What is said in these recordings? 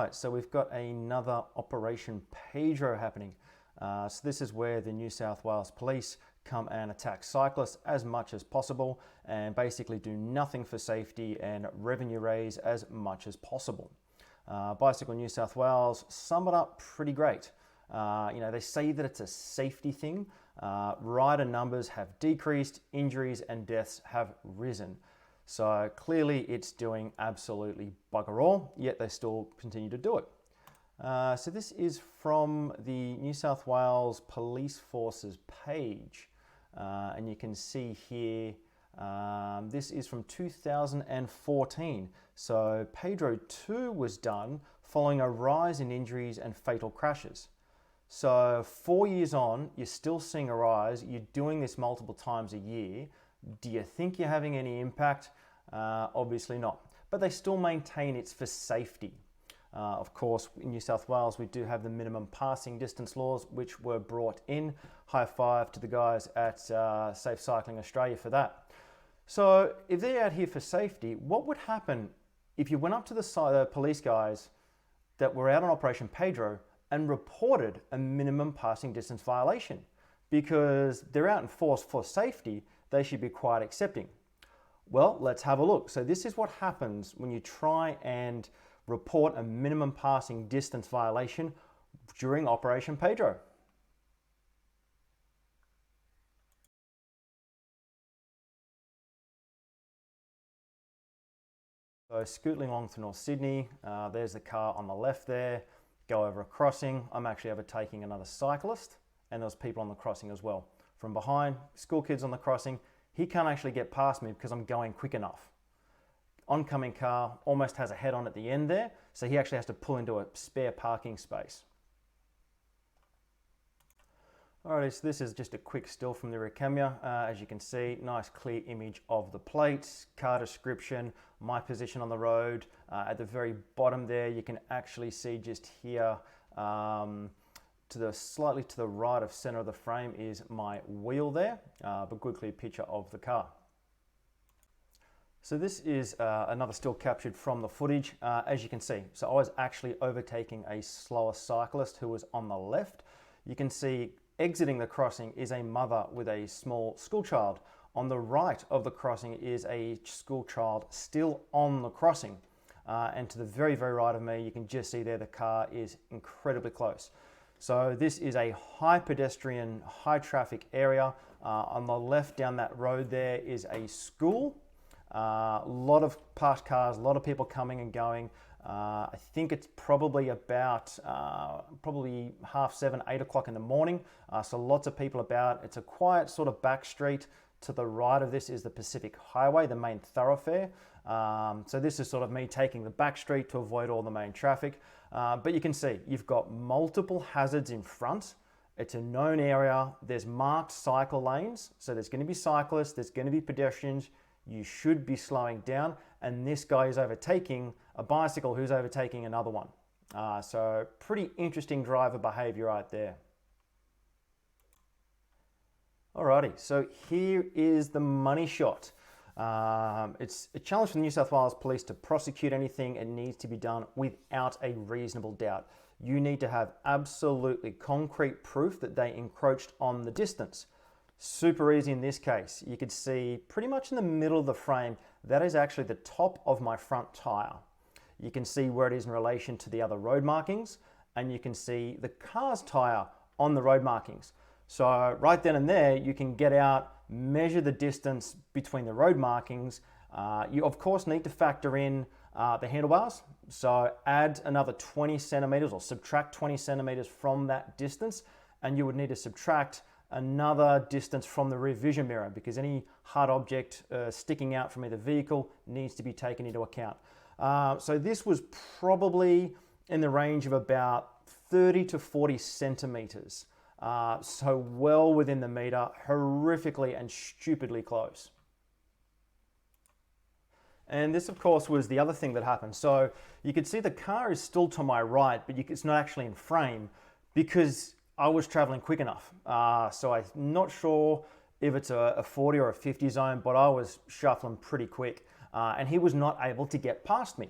right, so we've got another Operation Pedro happening. So this is where the New South Wales Police come and attack cyclists as much as possible and basically do nothing for safety and revenue raise as much as possible. Bicycle New South Wales sum it up pretty great. They say that it's a safety thing. Rider numbers have decreased, injuries and deaths have risen. So clearly it's doing absolutely bugger all, yet they still continue to do it. So this is from the New South Wales Police Force's page. And you can see here, this is from 2014. So Pedro 2 was done following a rise in injuries and fatal crashes. So 4 years on, you're still seeing a rise. You're doing this multiple times a year. Do you think you're having any impact? Obviously not. But they still maintain it's for safety. Of course, in New South Wales, we do have the minimum passing distance laws, which were brought in. High five to the guys at Safe Cycling Australia for that. So if they're out here for safety, what would happen if you went up to the police guys that were out on Operation Pedro and reported a minimum passing distance violation? Because they're out in force for safety, they should be quite accepting. Well, let's have a look. So this is what happens when you try and report a minimum passing distance violation during Operation Pedro. So scooting along to North Sydney, there's the car on the left there, go over a crossing. I'm actually overtaking another cyclist and there's people on the crossing as well. From behind, school kids on the crossing, he can't actually get past me because I'm going quick enough. Oncoming car almost has a head-on at the end there, so he actually has to pull into a spare parking space. Alrighty, so this is just a quick still from the rear camera. As you can see, nice clear image of the plates, car description, my position on the road. At the very bottom there, you can actually see just here, slightly to the right of center of the frame is my wheel there, but good clear picture of the car. So this is another still captured from the footage, as you can see. So I was actually overtaking a slower cyclist who was on the left. You can see exiting the crossing is a mother with a small school child. On the right of the crossing is a school child still on the crossing. And to the very, very right of me, you can just see there the car is incredibly close. So this is a high pedestrian, high traffic area. On the left down that road there is a school. A lot of parked cars, a lot of people coming and going. I think it's probably about probably 7:30, 8 o'clock in the morning. So lots of people about. It's a quiet sort of back street. To the right of this is the Pacific Highway, the main thoroughfare. So this is sort of me taking the back street to avoid all the main traffic. But you can see you've got multiple hazards in front. It's a known area. There's marked cycle lanes. So there's going to be cyclists, there's going to be pedestrians. You should be slowing down, and this guy is overtaking a bicycle who's overtaking another one. So pretty interesting driver behavior right there. Alrighty, so here is the money shot. It's a challenge for the New South Wales Police to prosecute anything. It needs to be done without a reasonable doubt. You need to have absolutely concrete proof that they encroached on the distance. Super easy in this case. You could see pretty much in the middle of the frame, that is actually the top of my front tire. You can see where it is in relation to the other road markings, and you can see the car's tire on the road markings. So right then and there, you can get out, measure the distance between the road markings. You of course need to factor in the handlebars. So add another 20 centimeters or subtract 20 centimeters from that distance, and you would need to subtract another distance from the rear vision mirror because any hard object sticking out from either vehicle needs to be taken into account. So this was probably in the range of about 30 to 40 centimeters. So well within the meter, horrifically and stupidly close. And this, of course, was the other thing that happened. So you could see the car is still to my right, but it's not actually in frame because I was traveling quick enough. So I'm not sure if it's a 40 or a 50 zone, but I was shuffling pretty quick. And he was not able to get past me.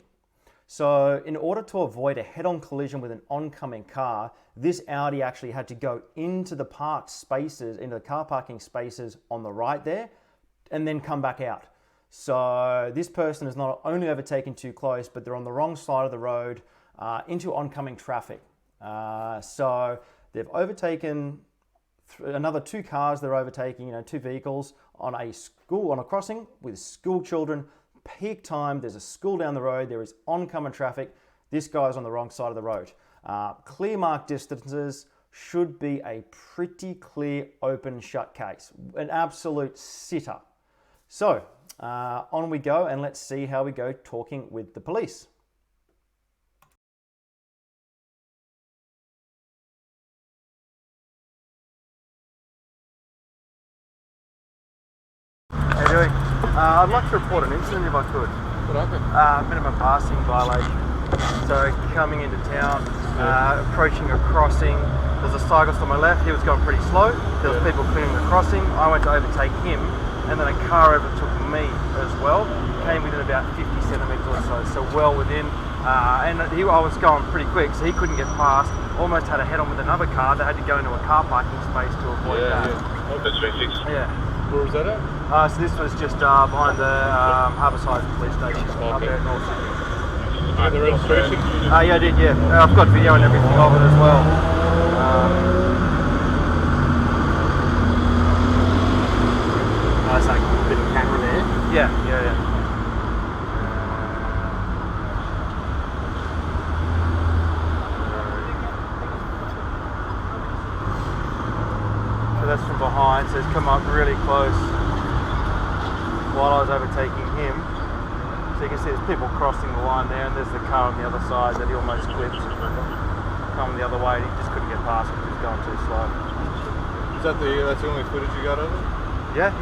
So in order to avoid a head-on collision with an oncoming car, this Audi actually had to go into the parked spaces, into the car parking spaces on the right there, and then come back out. So this person is not only overtaken too close, but they're on the wrong side of the road into oncoming traffic. So they've overtaken another 2 cars. They're overtaking, 2 vehicles on a crossing with school children. Peak time. There's a school down the road. There is oncoming traffic. This guy's on the wrong side of the road. Clear mark distances should be a pretty clear open shut case. An absolute sitter. So on we go, and let's see how we go talking with the police. How you doing? I'd like to report an incident if I could. What happened? Minimum passing violation. So coming into town, approaching a crossing, there's a cyclist on my left. He was going pretty slow. There was people clearing the crossing. I went to overtake him, and then a car overtook me as well. Came within about 50 centimetres or so well within. And I was going pretty quick, so he couldn't get past. Almost had a head-on with another car. They had to go into a car parking space to avoid that. Yeah. Oh, that's 26. Yeah. Where was that at? So this was just behind the Harbourside police station up there at North Sydney. And the registration? Yeah, I did, yeah. I've got video and everything of it as well. There's like a bit of camera there. Yeah. So that's from behind, so it's come up really close while I was overtaking him. So you can see there's people crossing the line there, and there's the car on the other side that he almost clipped. Coming the other way, and he just couldn't get past because he was going too slow. Is that that's the only footage you got of it? Yeah.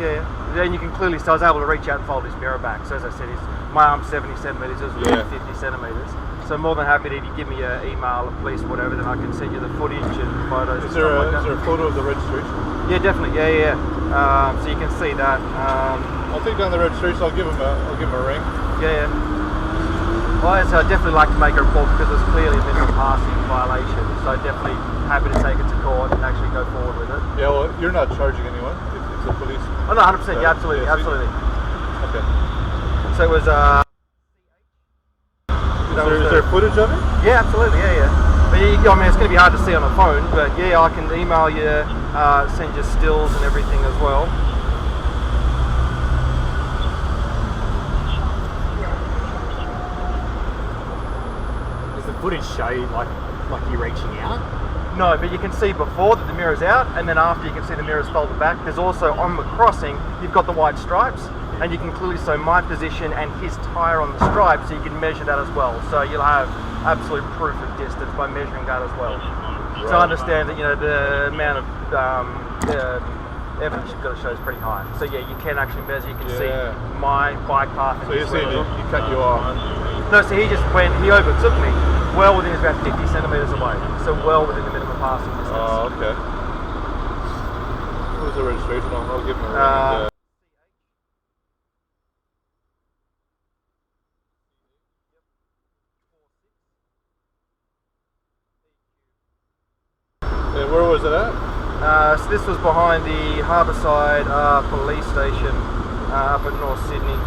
And you can clearly see I was able to reach out and fold his mirror back. So as I said, my arm's 70 centimetres, his was 50 centimetres. So I'm more than happy to, if you give me an email, a police, whatever, then I can send you the footage and photos. Is there a photo of the registration? Yeah, definitely. Yeah. So you can see that. I'll take down the registration. I'll give him a ring. Yeah. Well, I'd definitely like to make a report because it's clearly a minimum passing violation. So definitely happy to take it to court and actually go forward with it. Yeah, well, you're not charging anyone. It's the police. Oh no, 100%. Yeah, absolutely. Okay. So it was. Is there footage of it? Yeah, absolutely. Yeah. But I mean, it's going to be hard to see on a phone, but yeah, I can email you, send you stills and everything as well. Does the footage show like you reaching out? No, but you can see before that the mirror's out, and then after you can see the mirror's folded back. There's also on the crossing, you've got the white stripes, and you can clearly see my position and his tyre on the stripe, so you can measure that as well. So you'll have absolute proof of distance by measuring that as well. Right. So I understand that the amount of evidence you've got to show is pretty high. So yeah, you can actually measure. You can see my bike path. So you're saying he cut you off? No, so he overtook me well within about 50 centimetres away. So well within the minimum passing distance. Oh, okay. What was the registration on? I'll give him a ring. Where was it at? So this was behind the Harbourside police station up at North Sydney.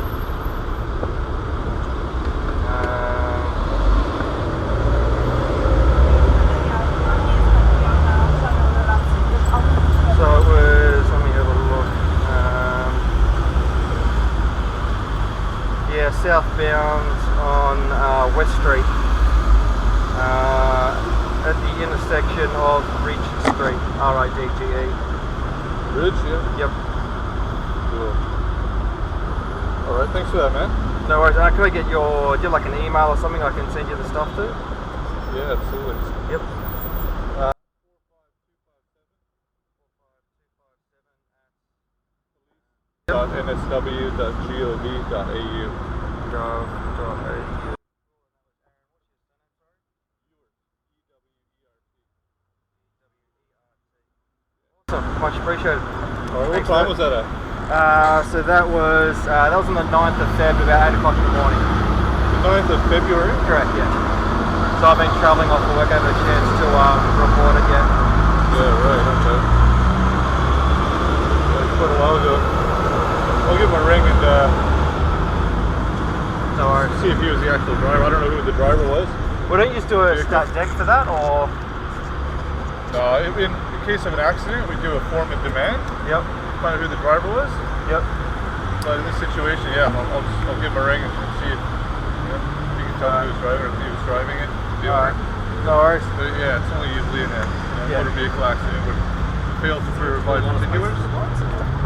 So it was, let me have a look. Southbound on West Street. At the intersection of Ridge Street, R-I-D-G-E. Ridge, yeah? Yep. Cool. Alright, thanks for that, man. No worries. Can I get do you have like an email or something I can send you the stuff to? Yeah, absolutely. Yep. .nsw.gov.au. Much appreciated. Alright, what time was that at? So that was on the 9th of Feb, about 8 o'clock in the morning. 9th of February? Correct, yeah. So I've been travelling off for work, I haven't had a chance to report it yet. Yeah, right, okay. That's quite a while ago. I'll give him a ring and No worries. see if he was the actual driver. I don't know who the driver was. Well, don't you just do a stat deck for that, or? In case of an accident, we do a form of demand. Yep. Find out who the driver was. Yep. But in this situation, yeah, I'll give him a ring and see if he can tell me who was driving or if he was driving it. Alright. No worries. But yeah, it's only usually in a motor vehicle accident would fail to provide particulars.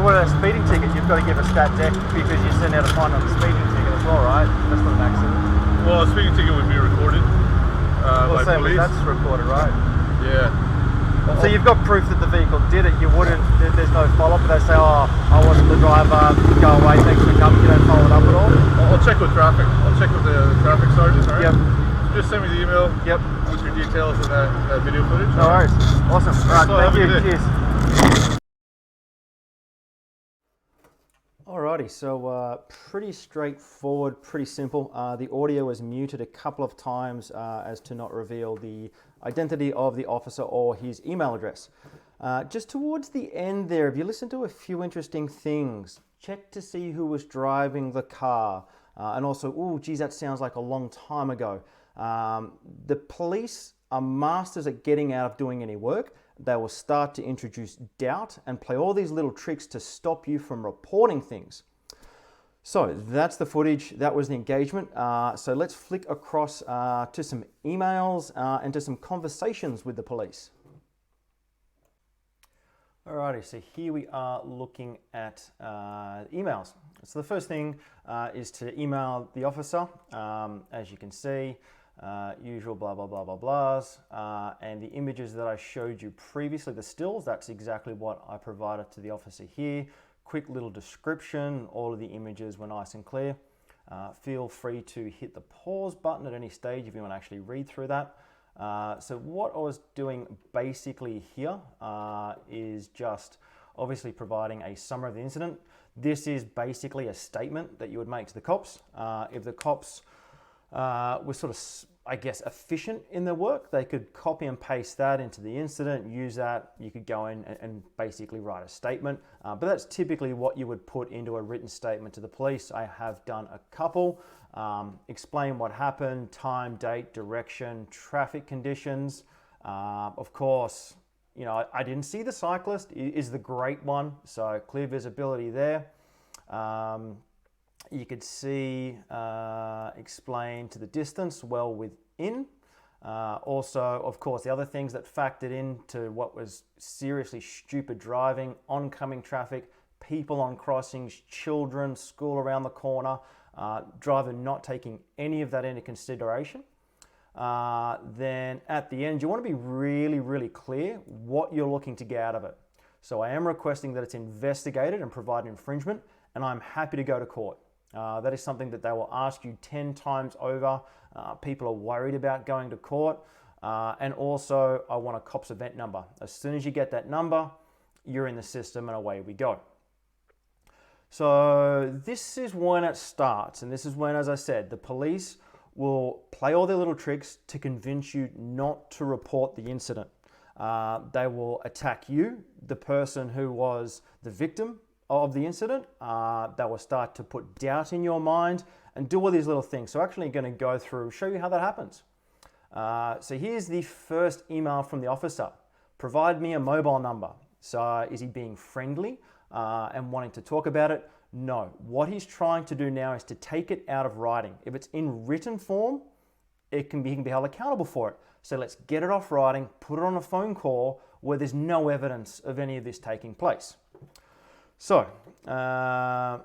Well, a speeding ticket, you've got to give a stat deck because you send out a fine on the speeding ticket as well, right? That's not an accident. Well, a speeding ticket would be recorded by police. That's recorded, right? Yeah. So you've got proof that the vehicle did it. You wouldn't. There's no follow-up. They say, "Oh, I wasn't the driver. Go away. Thanks for coming." You don't follow it up at all. I'll check with traffic. I'll check with the traffic sergeant. All right? Yep. Just send me the email. Yep. With your details and that video footage. No worries. Awesome. All right. So, Thank have a you. good day. Cheers. Alrighty, so pretty straightforward, pretty simple. The audio was muted a couple of times as to not reveal the identity of the officer or his email address. Just towards the end there, if you listen to a few interesting things, check to see who was driving the car. And also, oh, geez, that sounds like a long time ago. The police are masters at getting out of doing any work. They will start to introduce doubt and play all these little tricks to stop you from reporting things. So that's the footage, that was the engagement. So let's flick across to some emails and to some conversations with the police. Alrighty, so here we are looking at emails. So the first thing is to email the officer, as you can see. Usual blah blah blah blah blahs, and the images that I showed you previously, the stills, that's exactly what I provided to the officer here. Quick little description, all of the images were nice and clear. Feel free to hit the pause button at any stage if you want to actually read through that. So what I was doing basically here is just obviously providing a summary of the incident. This is basically a statement that you would make to the cops. If the cops were sort of, I guess, efficient in their work, they could copy and paste that into the incident, use that. You could go in and basically write a statement, but that's typically what you would put into a written statement to the police. I have done a couple. Explain what happened, time, date, direction, traffic conditions. Of course, you know, I didn't see the cyclist is the great one, so clear visibility there. You could see, explain to the distance well within. Also, of course, the other things that factored into what was seriously stupid driving, oncoming traffic, people on crossings, children, school around the corner, driver not taking any of that into consideration. Then at the end, you want to be really, really clear what you're looking to get out of it. So I am requesting that it's investigated and provide an infringement, and I'm happy to go to court. That is something that they will ask you 10 times over. People are worried about going to court. And also, I want a COPS event number. As soon as you get that number, you're in the system and away we go. So this is when it starts. And this is when, as I said, the police will play all their little tricks to convince you not to report the incident. They will attack you, the person who was the victim of the incident. That will start to put doubt in your mind and do all these little things. So actually going to go through, show you how that happens. So here's the first email from the officer. Provide me a mobile number. So is he being friendly and wanting to talk about it? No. What he's trying to do now is to take it out of writing. If it's in written form, he can be held accountable for it. So let's get it off writing, put it on a phone call where there's no evidence of any of this taking place. So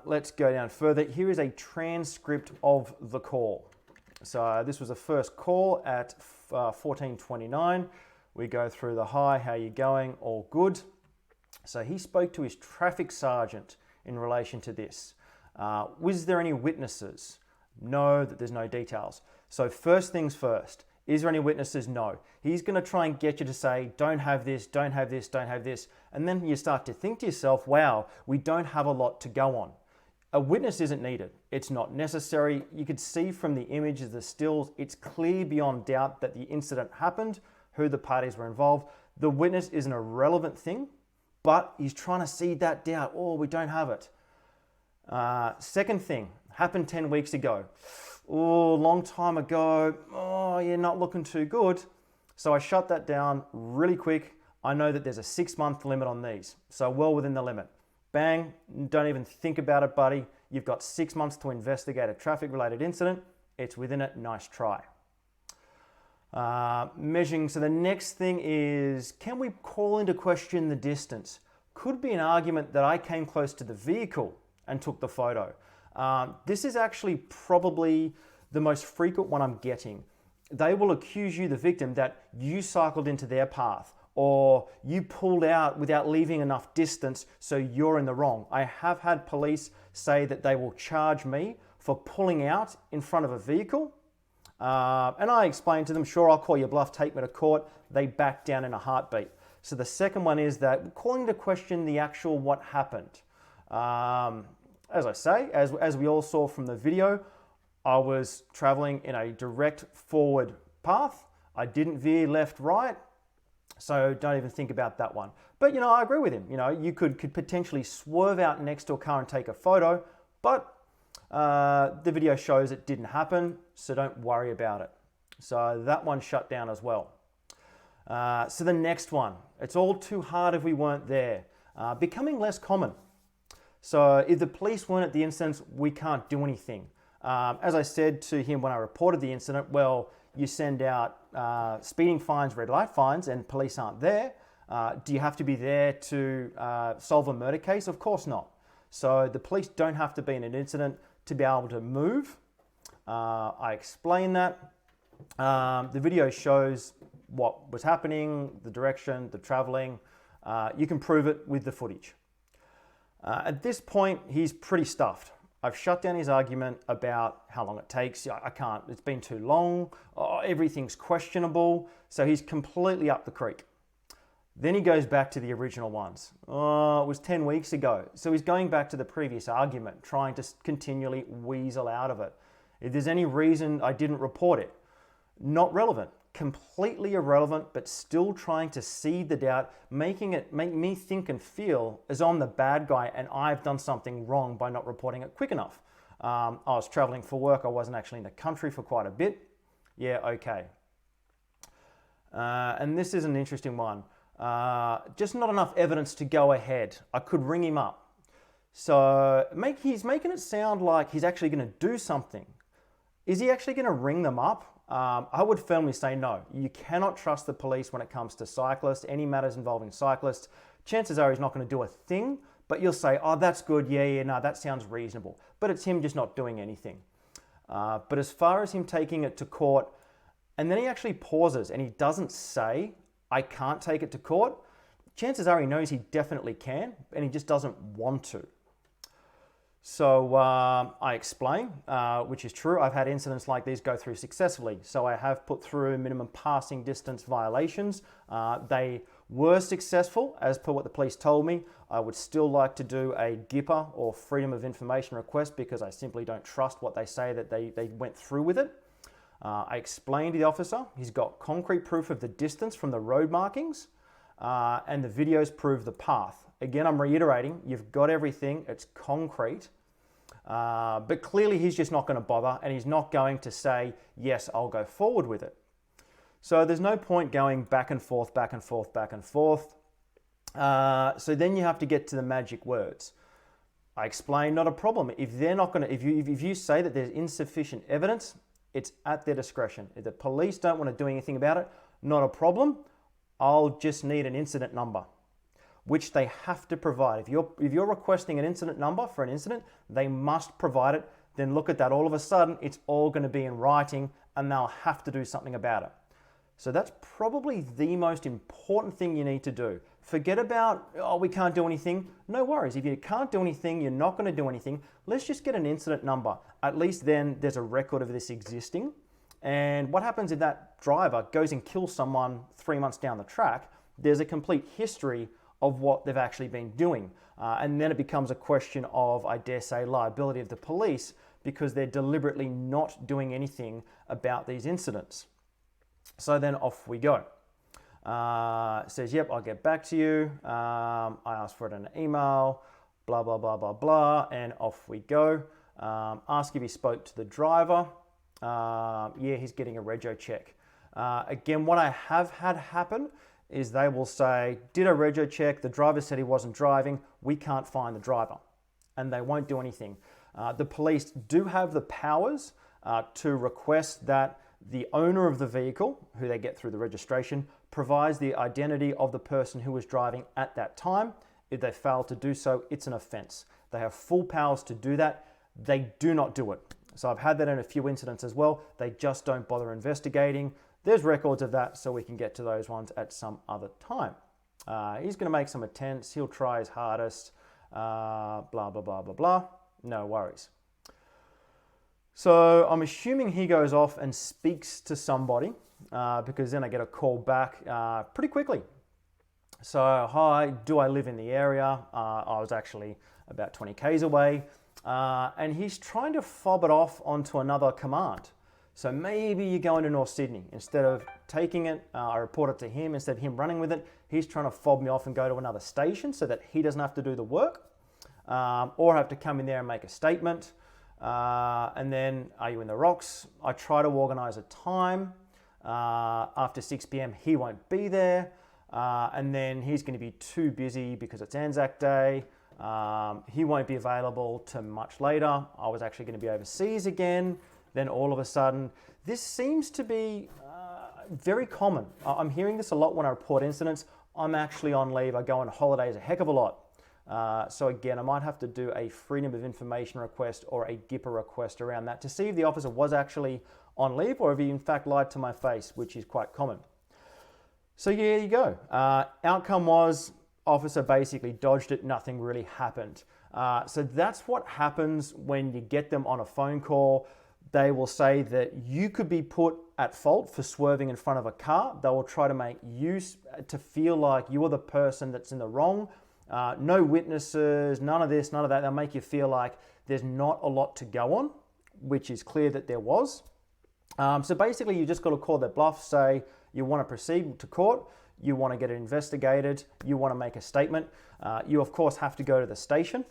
let's go down further. Here is a transcript of the call. So this was the first call at 14:29. We go through the hi, how you going, all good. So he spoke to his traffic sergeant in relation to this. Was there any witnesses? No, that there's no details. So first things first. Is there any witnesses? No. He's going to try and get you to say, don't have this, don't have this, don't have this. And then you start to think to yourself, wow, we don't have a lot to go on. A witness isn't needed. It's not necessary. You could see from the images, the stills, it's clear beyond doubt that the incident happened, who the parties were involved. The witness is an irrelevant thing, but he's trying to seed that doubt. Oh, we don't have it. Second thing, happened 10 weeks ago. Oh, long time ago. Oh, you're not looking too good. So I shut that down really quick. I know that there's a 6-month limit on these, so well within the limit. Bang, don't even think about it, buddy. You've got 6 months to investigate a traffic-related incident. It's within it, nice try. Measuring, so the next thing is, can we call into question the distance? Could be an argument that I came close to the vehicle and took the photo. This is actually probably the most frequent one I'm getting. They will accuse you, the victim, that you cycled into their path, or you pulled out without leaving enough distance, so you're in the wrong. I have had police say that they will charge me for pulling out in front of a vehicle. And I explained to them, sure, I'll call your bluff, take me to court. They back down in a heartbeat. So the second one is that calling into question the actual what happened. As I say, as we all saw from the video, I was traveling in a direct forward path. I didn't veer left, right. So don't even think about that one. But, I agree with him. You could potentially swerve out next to a car and take a photo, but the video shows it didn't happen, so don't worry about it. So that one shut down as well. So the next one, it's all too hard if we weren't there. Becoming less common. So if the police weren't at the incident, we can't do anything. As I said to him when I reported the incident, well, you send out speeding fines, red light fines, and police aren't there. Do you have to be there to solve a murder case? Of course not. So the police don't have to be in an incident to be able to move. I explained that. The video shows what was happening, the direction, the traveling. You can prove it with the footage. At this point, he's pretty stuffed. I've shut down his argument about how long it takes. I can't, it's been too long. Oh, everything's questionable. So he's completely up the creek. Then he goes back to the original ones. Oh, it was 10 weeks ago. So he's going back to the previous argument, trying to continually weasel out of it. If there's any reason I didn't report it, not relevant, completely irrelevant, but still trying to seed the doubt, make me think and feel as I'm the bad guy and I've done something wrong by not reporting it quick enough. I was traveling for work. I wasn't actually in the country for quite a bit. Yeah, okay. And this is an interesting one. Just not enough evidence to go ahead. I could ring him up. So he's making it sound like he's actually going to do something. Is he actually going to ring them up? I would firmly say no. You cannot trust the police when it comes to cyclists, any matters involving cyclists. Chances are he's not going to do a thing, but you'll say, oh, that's good. Yeah, no, that sounds reasonable. But it's him just not doing anything. But as far as him taking it to court, and then he actually pauses and he doesn't say, I can't take it to court, chances are he knows he definitely can, and he just doesn't want to. So I explain, which is true. I've had incidents like these go through successfully. So I have put through minimum passing distance violations. They were successful, as per what the police told me. I would still like to do a GIPA, or Freedom of Information request, because I simply don't trust what they say that they went through with it. I explained to the officer, he's got concrete proof of the distance from the road markings, and the videos prove the path. Again, I'm reiterating, you've got everything, it's concrete, but clearly he's just not going to bother, and he's not going to say, yes, I'll go forward with it. So there's no point going back and forth, back and forth, back and forth. So then you have to get to the magic words. I explained, not a problem. If they're not going to, if you say that there's insufficient evidence, it's at their discretion. If the police don't want to do anything about it, not a problem. I'll just need an incident number, which they have to provide. If you're requesting an incident number for an incident, they must provide it. Then look at that. All of a sudden, it's all going to be in writing, and they'll have to do something about it. So that's probably the most important thing you need to do. Forget about, oh, we can't do anything. No worries. If you can't do anything, you're not going to do anything. Let's just get an incident number. At least then there's a record of this existing. And what happens if that driver goes and kills someone 3 months down the track? There's a complete history of what they've actually been doing. And then it becomes a question of, I dare say, liability of the police because they're deliberately not doing anything about these incidents. So then off we go. Says, yep, I'll get back to you. I asked for it in an email, blah, blah, blah, blah, blah, and off we go. Ask if he spoke to the driver. Yeah, he's getting a rego check. Again, what I have had happen is they will say, did a rego check, the driver said he wasn't driving, we can't find the driver, and they won't do anything. The police do have the powers to request that the owner of the vehicle, who they get through the registration, provides the identity of the person who was driving at that time. If they fail to do so, it's an offence. They have full powers to do that. They do not do it. So I've had that in a few incidents as well. They just don't bother investigating. There's records of that, so we can get to those ones at some other time. He's going to make some attempts. He'll try his hardest. Blah, blah, blah, blah, blah. No worries. So I'm assuming he goes off and speaks to somebody because then I get a call back pretty quickly. So, hi, do I live in the area? I was actually about 20 Ks away. And he's trying to fob it off onto another command. So maybe you're going to North Sydney. Instead of taking it, I report it to him. Instead of him running with it, he's trying to fob me off and go to another station so that he doesn't have to do the work or have to come in there and make a statement. And then, are you in the rocks? I try to organise a time. After 6 p.m, he won't be there. And then he's going to be too busy because it's Anzac Day. He won't be available till much later. I was actually going to be overseas again. Then all of a sudden, this seems to be very common. I'm hearing this a lot when I report incidents. I'm actually on leave. I go on holidays a heck of a lot. So again, I might have to do a freedom of information request or a GIPA request around that to see if the officer was actually on leave or if he in fact lied to my face, which is quite common. So yeah, there you go. Outcome was officer basically dodged it. Nothing really happened. So that's what happens when you get them on a phone call. They will say that you could be put at fault for swerving in front of a car. They will try to make you to feel like you are the person that's in the wrong. No witnesses, none of this, none of that. They'll make you feel like there's not a lot to go on, which is clear that there was. So basically, you just got to call their bluff, say you want to proceed to court, you want to get it investigated, you want to make a statement. You, of course, have to go to the station.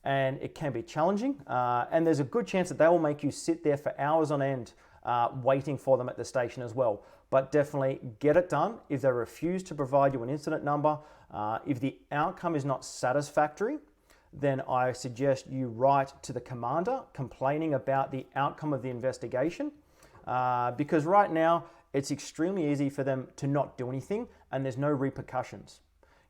And it can be challenging. And there's a good chance that they will make you sit there for hours on end waiting for them at the station as well. But definitely get it done. If they refuse to provide you an incident number, if the outcome is not satisfactory, then I suggest you write to the commander complaining about the outcome of the investigation. Because right now, it's extremely easy for them to not do anything and there's no repercussions.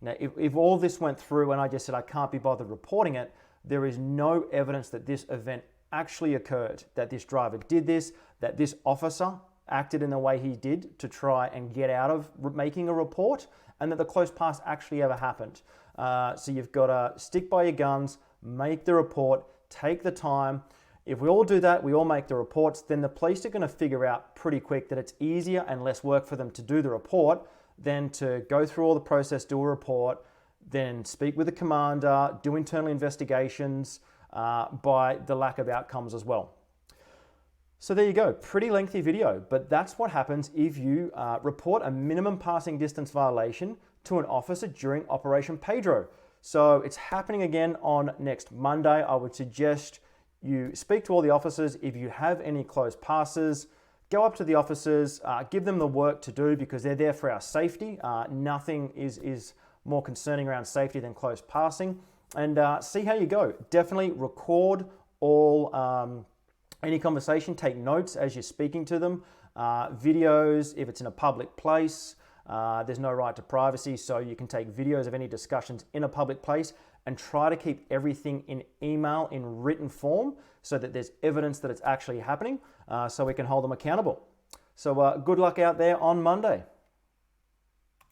Now, if all this went through and I just said I can't be bothered reporting it, there is no evidence that this event actually occurred, that this driver did this, that this officer acted in the way he did to try and get out of making a report, and that the close pass actually ever happened. So you've got to stick by your guns, make the report, take the time. If we all do that, we all make the reports, then the police are going to figure out pretty quick that it's easier and less work for them to do the report than to go through all the process, do a report, then speak with the commander, do internal investigations by the lack of outcomes as well. So there you go, pretty lengthy video, but that's what happens if you report a minimum passing distance violation to an officer during Operation Pedro. So it's happening again on next Monday. I would suggest you speak to all the officers. If you have any closed passes, go up to the officers, give them the work to do because they're there for our safety. Nothing is more concerning around safety than close passing, and see how you go. Definitely record all any conversation, take notes as you're speaking to them. Videos, if it's in a public place, there's no right to privacy, so you can take videos of any discussions in a public place and try to keep everything in email in written form so that there's evidence that it's actually happening so we can hold them accountable. So good luck out there on Monday.